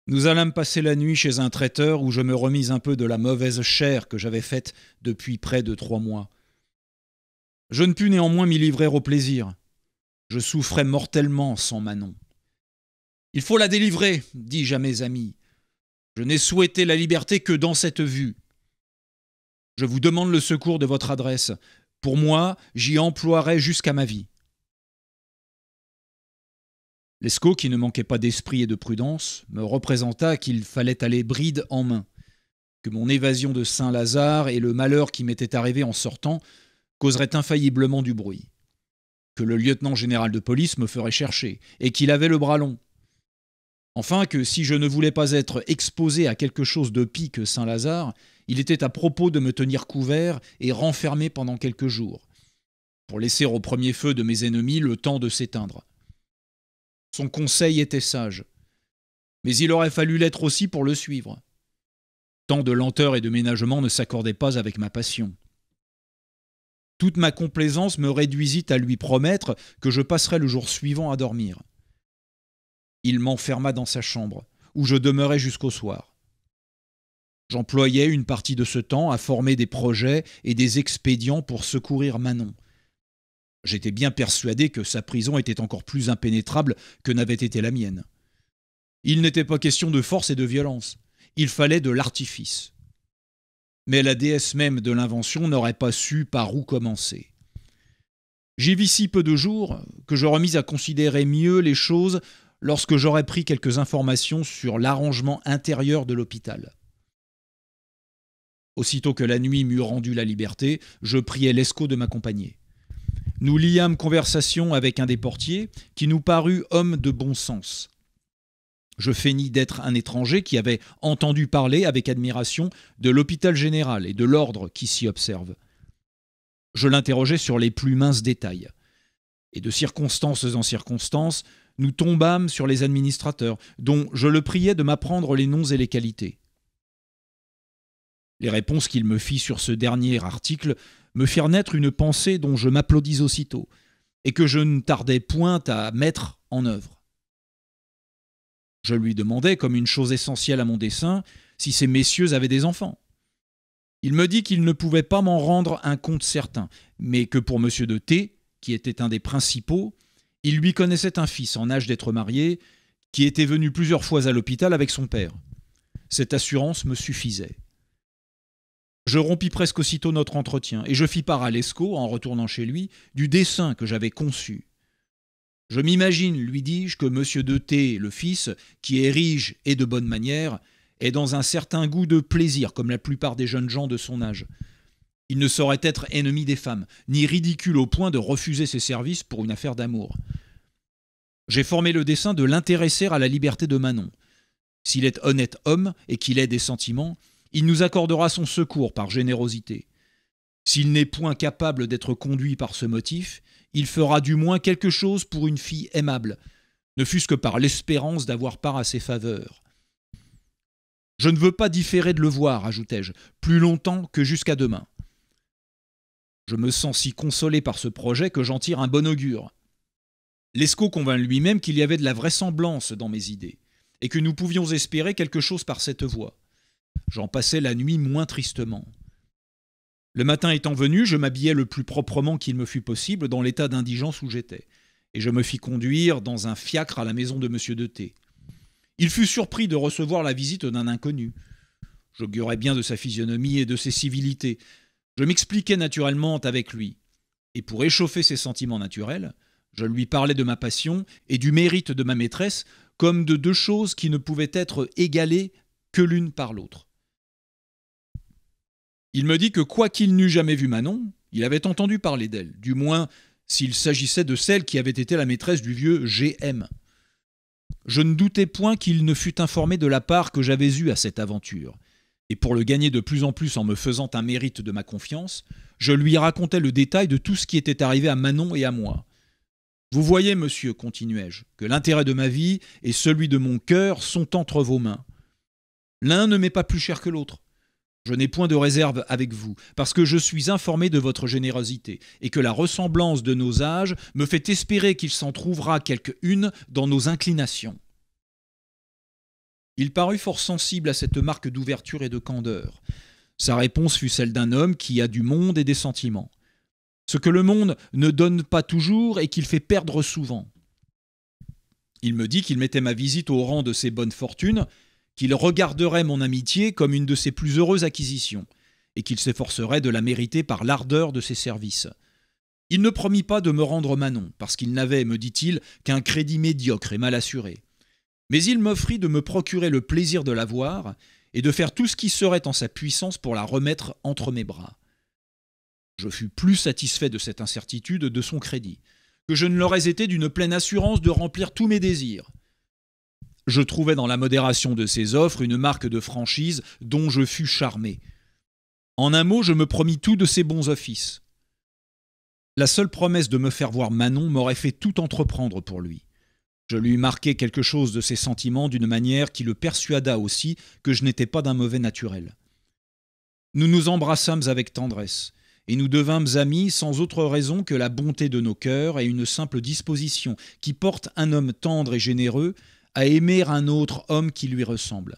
Nous allâmes passer la nuit chez un traiteur où je me remis un peu de la mauvaise chère que j'avais faite depuis près de 3 mois. Je ne pus néanmoins m'y livrer au plaisir. Je souffrais mortellement sans Manon. « Il faut la délivrer, dis-je à mes amis. Je n'ai souhaité la liberté que dans cette vue. Je vous demande le secours de votre adresse. Pour moi, j'y emploierai jusqu'à ma vie. » Lescaut, qui ne manquait pas d'esprit et de prudence, me représenta qu'il fallait aller bride en main, que mon évasion de Saint-Lazare et le malheur qui m'était arrivé en sortant causeraient infailliblement du bruit, que le lieutenant général de police me ferait chercher, et qu'il avait le bras long. Enfin, que si je ne voulais pas être exposé à quelque chose de pis que Saint-Lazare, il était à propos de me tenir couvert et renfermé pendant quelques jours, pour laisser au premier feu de mes ennemis le temps de s'éteindre. Son conseil était sage, mais il aurait fallu l'être aussi pour le suivre. Tant de lenteur et de ménagement ne s'accordaient pas avec ma passion. Toute ma complaisance me réduisit à lui promettre que je passerais le jour suivant à dormir. Il m'enferma dans sa chambre, où je demeurai jusqu'au soir. J'employais une partie de ce temps à former des projets et des expédients pour secourir Manon. J'étais bien persuadé que sa prison était encore plus impénétrable que n'avait été la mienne. Il n'était pas question de force et de violence. Il fallait de l'artifice. Mais la déesse même de l'invention n'aurait pas su par où commencer. J'y vis si peu de jours que je remis à considérer mieux les choses lorsque j'aurais pris quelques informations sur l'arrangement intérieur de l'hôpital. Aussitôt que la nuit m'eut rendu la liberté, je priai Lescaut de m'accompagner. Nous liâmes conversation avec un des portiers qui nous parut homme de bon sens. Je feignis d'être un étranger qui avait entendu parler avec admiration de l'hôpital général et de l'ordre qui s'y observe. Je l'interrogeai sur les plus minces détails. Et de circonstances en circonstances, nous tombâmes sur les administrateurs, dont je le priais de m'apprendre les noms et les qualités. Les réponses qu'il me fit sur ce dernier article me firent naître une pensée dont je m'applaudis aussitôt, et que je ne tardai point à mettre en œuvre. Je lui demandai, comme une chose essentielle à mon dessein, si ces messieurs avaient des enfants. Il me dit qu'il ne pouvait pas m'en rendre un compte certain, mais que pour M. de T, qui était un des principaux, il lui connaissait un fils en âge d'être marié, qui était venu plusieurs fois à l'hôpital avec son père. Cette assurance me suffisait. Je rompis presque aussitôt notre entretien, et je fis part à Lescaut, en retournant chez lui, du dessein que j'avais conçu. Je m'imagine, lui dis-je, que M. de T, le fils, qui est riche et de bonne manière, est dans un certain goût de plaisir, comme la plupart des jeunes gens de son âge. Il ne saurait être ennemi des femmes, ni ridicule au point de refuser ses services pour une affaire d'amour. J'ai formé le dessein de l'intéresser à la liberté de Manon. S'il est honnête homme et qu'il ait des sentiments, il nous accordera son secours par générosité. S'il n'est point capable d'être conduit par ce motif, il fera du moins quelque chose pour une fille aimable, ne fût-ce que par l'espérance d'avoir part à ses faveurs. Je ne veux pas différer de le voir, ajoutai-je, plus longtemps que jusqu'à demain. Je me sens si consolé par ce projet que j'en tire un bon augure. Lescaut convint lui-même qu'il y avait de la vraisemblance dans mes idées, et que nous pouvions espérer quelque chose par cette voie. J'en passai la nuit moins tristement. Le matin étant venu, je m'habillai le plus proprement qu'il me fut possible dans l'état d'indigence où j'étais, et je me fis conduire dans un fiacre à la maison de M. de T. Il fut surpris de recevoir la visite d'un inconnu. J'augurais bien de sa physionomie et de ses civilités. Je m'expliquai naturellement avec lui, et pour échauffer ses sentiments naturels, je lui parlais de ma passion et du mérite de ma maîtresse comme de deux choses qui ne pouvaient être égalées que l'une par l'autre. Il me dit que quoiqu'il n'eût jamais vu Manon, il avait entendu parler d'elle, du moins s'il s'agissait de celle qui avait été la maîtresse du vieux G.M. Je ne doutais point qu'il ne fût informé de la part que j'avais eue à cette aventure, et pour le gagner de plus en plus en me faisant un mérite de ma confiance, je lui racontai le détail de tout ce qui était arrivé à Manon et à moi. « Vous voyez, monsieur, continuai-je, que l'intérêt de ma vie et celui de mon cœur sont entre vos mains. L'un ne m'est pas plus cher que l'autre. Je n'ai point de réserve avec vous, parce que je suis informé de votre générosité, et que la ressemblance de nos âges me fait espérer qu'il s'en trouvera quelque-une dans nos inclinations. Il parut fort sensible à cette marque d'ouverture et de candeur. Sa réponse fut celle d'un homme qui a du monde et des sentiments. Ce que le monde ne donne pas toujours et qu'il fait perdre souvent. Il me dit qu'il mettait ma visite au rang de ses bonnes fortunes, qu'il regarderait mon amitié comme une de ses plus heureuses acquisitions, et qu'il s'efforcerait de la mériter par l'ardeur de ses services. Il ne promit pas de me rendre Manon, parce qu'il n'avait, me dit-il, qu'un crédit médiocre et mal assuré. Mais il m'offrit de me procurer le plaisir de la voir et de faire tout ce qui serait en sa puissance pour la remettre entre mes bras. Je fus plus satisfait de cette incertitude de son crédit, que je ne l'aurais été d'une pleine assurance de remplir tous mes désirs. Je trouvais dans la modération de ses offres une marque de franchise dont je fus charmé. En un mot, je me promis tout de ses bons offices. La seule promesse de me faire voir Manon m'aurait fait tout entreprendre pour lui. Je lui marquai quelque chose de ses sentiments d'une manière qui le persuada aussi que je n'étais pas d'un mauvais naturel. Nous nous embrassâmes avec tendresse, et nous devînmes amis sans autre raison que la bonté de nos cœurs et une simple disposition qui porte un homme tendre et généreux à aimer un autre homme qui lui ressemble.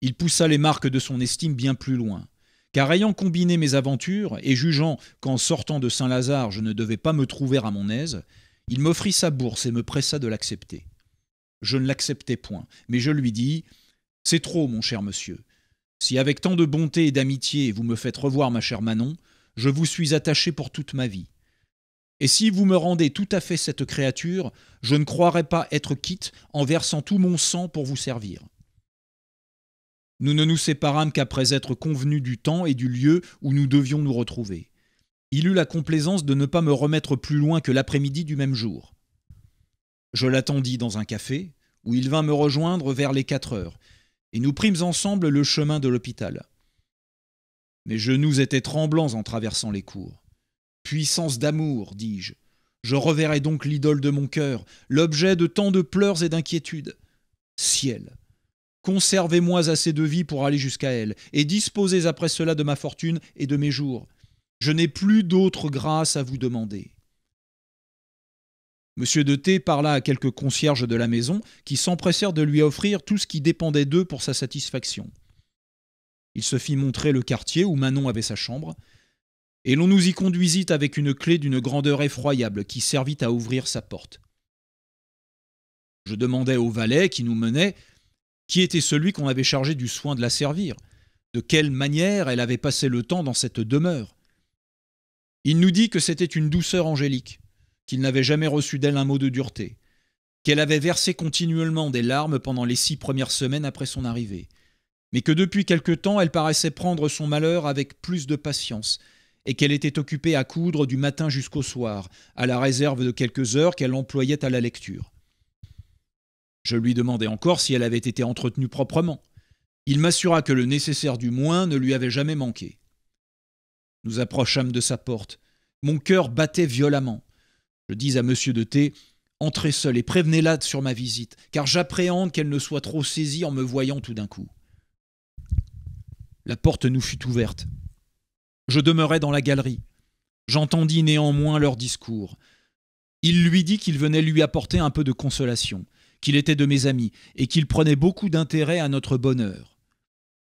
Il poussa les marques de son estime bien plus loin, car ayant combiné mes aventures et jugeant qu'en sortant de Saint-Lazare je ne devais pas me trouver à mon aise, il m'offrit sa bourse et me pressa de l'accepter. Je ne l'acceptai point, mais je lui dis « C'est trop, mon cher monsieur. Si avec tant de bonté et d'amitié vous me faites revoir ma chère Manon, je vous suis attaché pour toute ma vie. Et si vous me rendez tout à fait cette créature, je ne croirai pas être quitte en versant tout mon sang pour vous servir. » Nous ne nous séparâmes qu'après être convenus du temps et du lieu où nous devions nous retrouver. Il eut la complaisance de ne pas me remettre plus loin que l'après-midi du même jour. Je l'attendis dans un café, où il vint me rejoindre vers les 4 heures, et nous prîmes ensemble le chemin de l'hôpital. Mes genoux étaient tremblants en traversant les cours. « Puissance d'amour, dis-je, je reverrai donc l'idole de mon cœur, l'objet de tant de pleurs et d'inquiétudes. Ciel, conservez-moi assez de vie pour aller jusqu'à elle, et disposez après cela de ma fortune et de mes jours. Je n'ai plus d'autre grâce à vous demander. » Monsieur de T parla à quelques concierges de la maison qui s'empressèrent de lui offrir tout ce qui dépendait d'eux pour sa satisfaction. Il se fit montrer le quartier où Manon avait sa chambre, et l'on nous y conduisit avec une clé d'une grandeur effroyable qui servit à ouvrir sa porte. Je demandai au valet qui nous menait qui était celui qu'on avait chargé du soin de la servir, de quelle manière elle avait passé le temps dans cette demeure. Il nous dit que c'était une douceur angélique, qu'il n'avait jamais reçu d'elle un mot de dureté, qu'elle avait versé continuellement des larmes pendant les 6 premières semaines après son arrivée, mais que depuis quelque temps elle paraissait prendre son malheur avec plus de patience, et qu'elle était occupée à coudre du matin jusqu'au soir, à la réserve de quelques heures qu'elle employait à la lecture. Je lui demandai encore si elle avait été entretenue proprement. Il m'assura que le nécessaire du moins ne lui avait jamais manqué. Nous approchâmes de sa porte. Mon cœur battait violemment. Je dis à monsieur de T, « Entrez seul et prévenez-la sur ma visite, car j'appréhende qu'elle ne soit trop saisie en me voyant tout d'un coup. » La porte nous fut ouverte. Je demeurai dans la galerie. J'entendis néanmoins leur discours. Il lui dit qu'il venait lui apporter un peu de consolation, qu'il était de mes amis et qu'il prenait beaucoup d'intérêt à notre bonheur.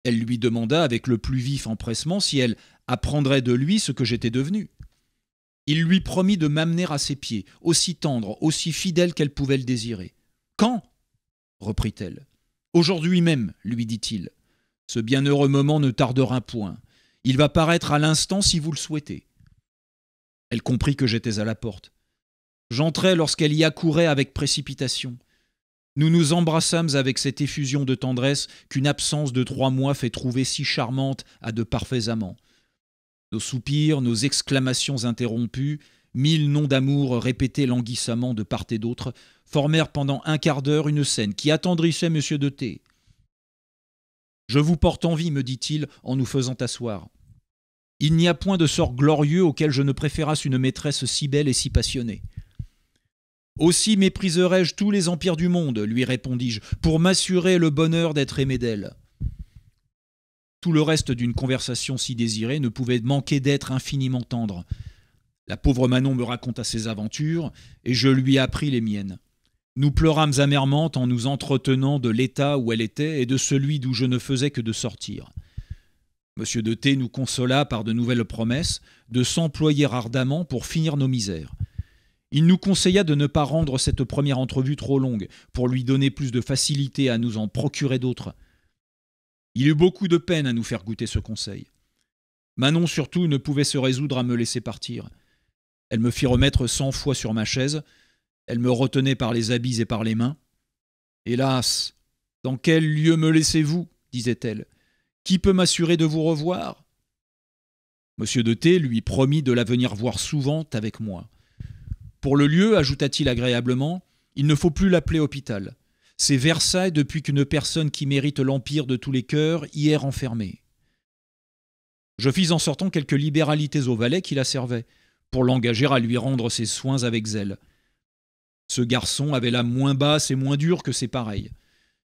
Elle lui demanda avec le plus vif empressement si elle apprendrait de lui ce que j'étais devenu. Il lui promit de m'amener à ses pieds, aussi tendre, aussi fidèle qu'elle pouvait le désirer. « Quand » reprit-elle. « Aujourd'hui même, lui dit-il. Ce bienheureux moment ne tardera point. Il va paraître à l'instant si vous le souhaitez. » Elle comprit que j'étais à la porte. J'entrai lorsqu'elle y accourait avec précipitation. Nous nous embrassâmes avec cette effusion de tendresse qu'une absence de 3 mois fait trouver si charmante à de parfaits amants. Nos soupirs, nos exclamations interrompues, 1000 noms d'amour répétés languissamment de part et d'autre, formèrent pendant un quart d'heure une scène qui attendrissait monsieur de T. « Je vous porte envie, me dit-il en nous faisant asseoir. Il n'y a point de sort glorieux auquel je ne préférasse une maîtresse si belle et si passionnée. Aussi mépriserais-je tous les empires du monde, lui répondis-je, pour m'assurer le bonheur d'être aimé d'elle. » Tout le reste d'une conversation si désirée ne pouvait manquer d'être infiniment tendre. La pauvre Manon me raconta ses aventures, et je lui appris les miennes. Nous pleurâmes amèrement en nous entretenant de l'état où elle était et de celui d'où je ne faisais que de sortir. Monsieur de T nous consola par de nouvelles promesses de s'employer ardemment pour finir nos misères. Il nous conseilla de ne pas rendre cette première entrevue trop longue pour lui donner plus de facilité à nous en procurer d'autres. Il eut beaucoup de peine à nous faire goûter ce conseil. Manon surtout ne pouvait se résoudre à me laisser partir. Elle me fit remettre 100 fois sur ma chaise. Elle me retenait par les habits et par les mains. « Hélas, dans quel lieu me laissez-vous » disait-elle. « Qui peut m'assurer de vous revoir ?» Monsieur de T lui promit de la venir voir souvent avec moi. Pour le lieu, ajouta-t-il agréablement, il ne faut plus l'appeler hôpital. C'est Versailles depuis qu'une personne qui mérite l'empire de tous les cœurs y est renfermée. Je fis en sortant quelques libéralités au valet qui la servait, pour l'engager à lui rendre ses soins avec zèle. Ce garçon avait l'âme moins basse et moins dure que ses pareils.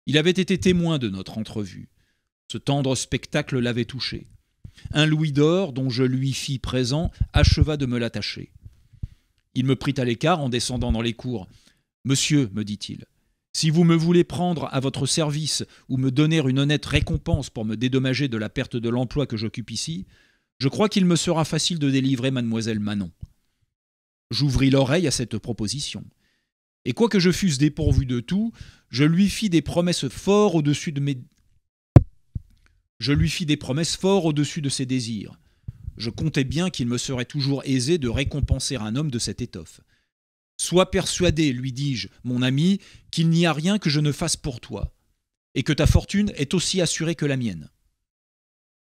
Il avait été témoin de notre entrevue. Ce tendre spectacle l'avait touché. Un louis d'or, dont je lui fis présent, acheva de me l'attacher. Il me prit à l'écart en descendant dans les cours. « Monsieur, me dit-il, si vous me voulez prendre à votre service ou me donner une honnête récompense pour me dédommager de la perte de l'emploi que j'occupe ici, je crois qu'il me sera facile de délivrer mademoiselle Manon. » J'ouvris l'oreille à cette proposition. Et quoique je fusse dépourvu de tout, je lui fis des promesses fort au-dessus de ses désirs. Je comptais bien qu'il me serait toujours aisé de récompenser un homme de cette étoffe. « Sois persuadé, lui dis-je, mon ami, qu'il n'y a rien que je ne fasse pour toi, et que ta fortune est aussi assurée que la mienne. »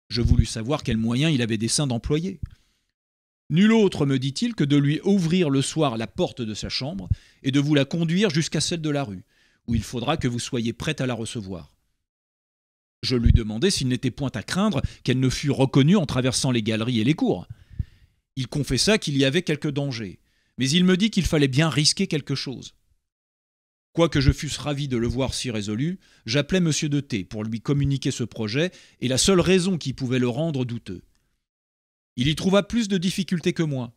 Je voulus savoir quels moyens il avait dessein d'employer. « Nul autre, me dit-il, que de lui ouvrir le soir la porte de sa chambre et de vous la conduire jusqu'à celle de la rue, où il faudra que vous soyez prête à la recevoir. » Je lui demandai s'il n'était point à craindre qu'elle ne fût reconnue en traversant les galeries et les cours. Il confessa qu'il y avait quelque danger, mais il me dit qu'il fallait bien risquer quelque chose. Quoique je fusse ravi de le voir si résolu, j'appelai M. de T pour lui communiquer ce projet et la seule raison qui pouvait le rendre douteux. Il y trouva plus de difficultés que moi.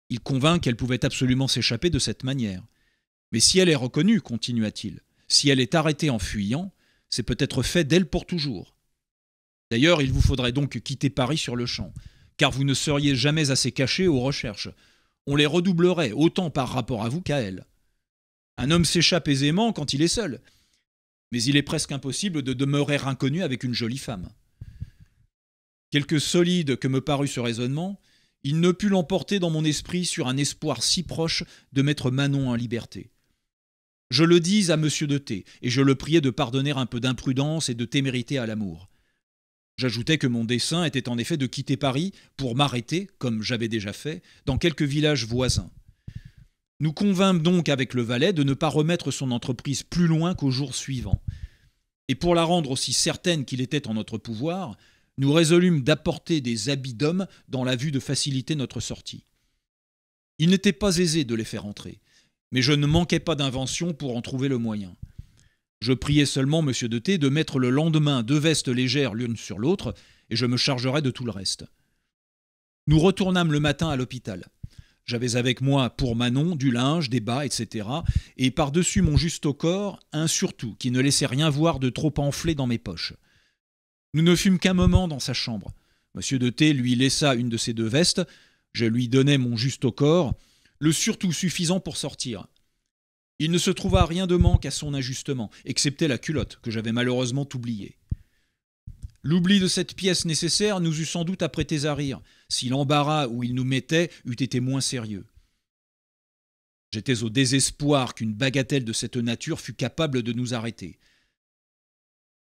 Il convint qu'elle pouvait absolument s'échapper de cette manière. « Mais si elle est reconnue, continua-t-il, si elle est arrêtée en fuyant, c'est peut-être fait d'elle pour toujours. D'ailleurs, il vous faudrait donc quitter Paris sur le champ, car vous ne seriez jamais assez caché aux recherches. On les redoublerait autant par rapport à vous qu'à elle. Un homme s'échappe aisément quand il est seul, mais il est presque impossible de demeurer inconnu avec une jolie femme. » Quelque solide que me parut ce raisonnement, il ne put l'emporter dans mon esprit sur un espoir si proche de mettre Manon en liberté. Je le dis à M. de T, et je le priai de pardonner un peu d'imprudence et de témérité à l'amour. J'ajoutai que mon dessein était en effet de quitter Paris pour m'arrêter, comme j'avais déjà fait, dans quelques villages voisins. Nous convînmes donc avec le valet de ne pas remettre son entreprise plus loin qu'au jour suivant. Et pour la rendre aussi certaine qu'il était en notre pouvoir, nous résolûmes d'apporter des habits d'homme dans la vue de faciliter notre sortie. Il n'était pas aisé de les faire entrer, mais je ne manquais pas d'invention pour en trouver le moyen. Je priai seulement M. de T de mettre le lendemain 2 vestes légères l'une sur l'autre, et je me chargerai de tout le reste. Nous retournâmes le matin à l'hôpital. J'avais avec moi, pour Manon, du linge, des bas, etc., et par-dessus mon juste-au-corps, un surtout qui ne laissait rien voir de trop enflé dans mes poches. Nous ne fûmes qu'un moment dans sa chambre. M. de T lui laissa une de ses 2 vestes, je lui donnai mon juste-au-corps, le surtout suffisant pour sortir. Il ne se trouva rien de manque à son ajustement, excepté la culotte, que j'avais malheureusement oubliée. L'oubli de cette pièce nécessaire nous eût sans doute apprêtés à rire, si l'embarras où il nous mettait eût été moins sérieux. J'étais au désespoir qu'une bagatelle de cette nature fût capable de nous arrêter.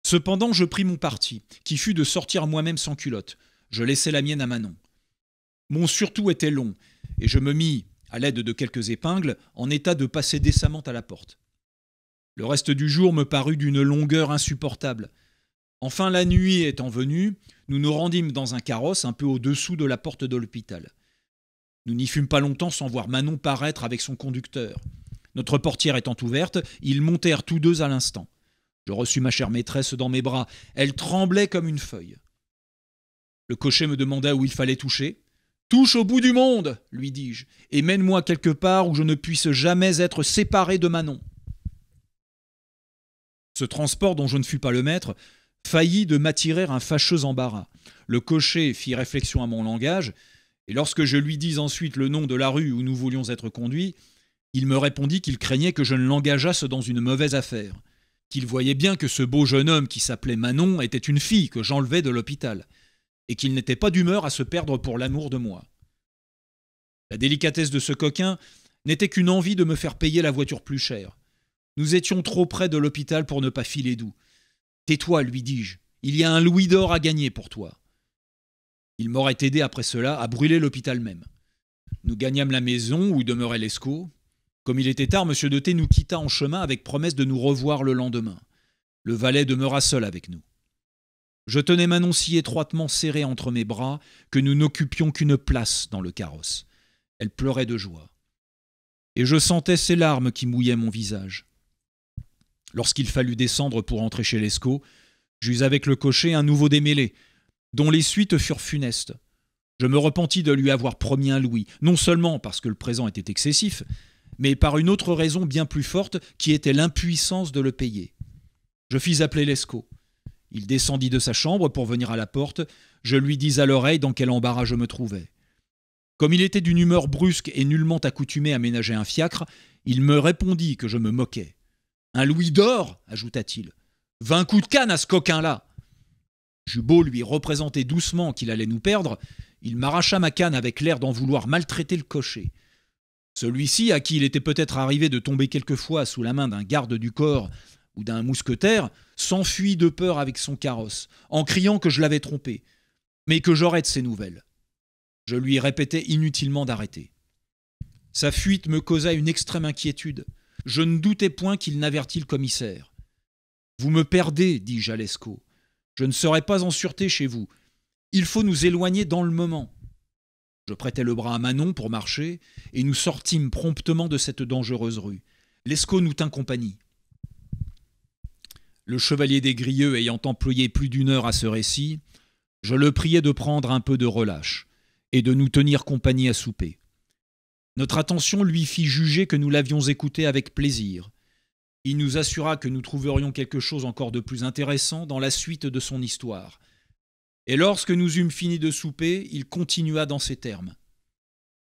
Cependant, je pris mon parti, qui fut de sortir moi-même sans culotte. Je laissai la mienne à Manon. Mon surtout était long, et je me mis, à l'aide de quelques épingles, en état de passer décemment à la porte. Le reste du jour me parut d'une longueur insupportable. Enfin, la nuit étant venue, nous nous rendîmes dans un carrosse un peu au-dessous de la porte de l'hôpital. Nous n'y fûmes pas longtemps sans voir Manon paraître avec son conducteur. Notre portière étant ouverte, ils montèrent tous 2 à l'instant. Je reçus ma chère maîtresse dans mes bras. Elle tremblait comme une feuille. Le cocher me demanda où il fallait toucher. « Touche au bout du monde, lui dis-je, et mène-moi quelque part où je ne puisse jamais être séparé de Manon. » Ce transport, dont je ne fus pas le maître, faillit de m'attirer un fâcheux embarras. Le cocher fit réflexion à mon langage, et lorsque je lui dis ensuite le nom de la rue où nous voulions être conduits, il me répondit qu'il craignait que je ne l'engageasse dans une mauvaise affaire, qu'il voyait bien que ce beau jeune homme qui s'appelait Manon était une fille que j'enlevais de l'hôpital, et qu'il n'était pas d'humeur à se perdre pour l'amour de moi. La délicatesse de ce coquin n'était qu'une envie de me faire payer la voiture plus chère. Nous étions trop près de l'hôpital pour ne pas filer doux. « Tais-toi, lui dis-je, il y a un louis d'or à gagner pour toi. » Il m'aurait aidé après cela à brûler l'hôpital même. Nous gagnâmes la maison où demeurait Lescaut. Comme il était tard, M. de T nous quitta en chemin avec promesse de nous revoir le lendemain. Le valet demeura seul avec nous. Je tenais Manon si étroitement serrée entre mes bras que nous n'occupions qu'une place dans le carrosse. Elle pleurait de joie. Et je sentais ses larmes qui mouillaient mon visage. Lorsqu'il fallut descendre pour entrer chez Lescaut, j'eus avec le cocher un nouveau démêlé, dont les suites furent funestes. Je me repentis de lui avoir promis un louis, non seulement parce que le présent était excessif, mais par une autre raison bien plus forte, qui était l'impuissance de le payer. Je fis appeler Lescaut. Il descendit de sa chambre pour venir à la porte. Je lui dis à l'oreille dans quel embarras je me trouvais. Comme il était d'une humeur brusque et nullement accoutumé à ménager un fiacre, il me répondit que je me moquais. « Un louis d'or » ajouta-t-il. « 20 coups de canne à ce coquin-là !» J'eus beau lui représenter doucement qu'il allait nous perdre, il m'arracha ma canne avec l'air d'en vouloir maltraiter le cocher. Celui-ci, à qui il était peut-être arrivé de tomber quelquefois sous la main d'un garde du corps ou d'un mousquetaire, s'enfuit de peur avec son carrosse, en criant que je l'avais trompé, mais que j'aurais de ses nouvelles. Je lui répétais inutilement d'arrêter. Sa fuite me causa une extrême inquiétude. Je ne doutais point qu'il n'avertît le commissaire. « Vous me perdez, dis-je à Lescaut. Je ne serai pas en sûreté chez vous. Il faut nous éloigner dans le moment. » Je prêtai le bras à Manon pour marcher, et nous sortîmes promptement de cette dangereuse rue. Lescaut nous tint compagnie. Le chevalier des Grieux ayant employé plus d'une heure à ce récit, je le priai de prendre un peu de relâche et de nous tenir compagnie à souper. Notre attention lui fit juger que nous l'avions écouté avec plaisir. Il nous assura que nous trouverions quelque chose encore de plus intéressant dans la suite de son histoire. Et lorsque nous eûmes fini de souper, il continua dans ces termes.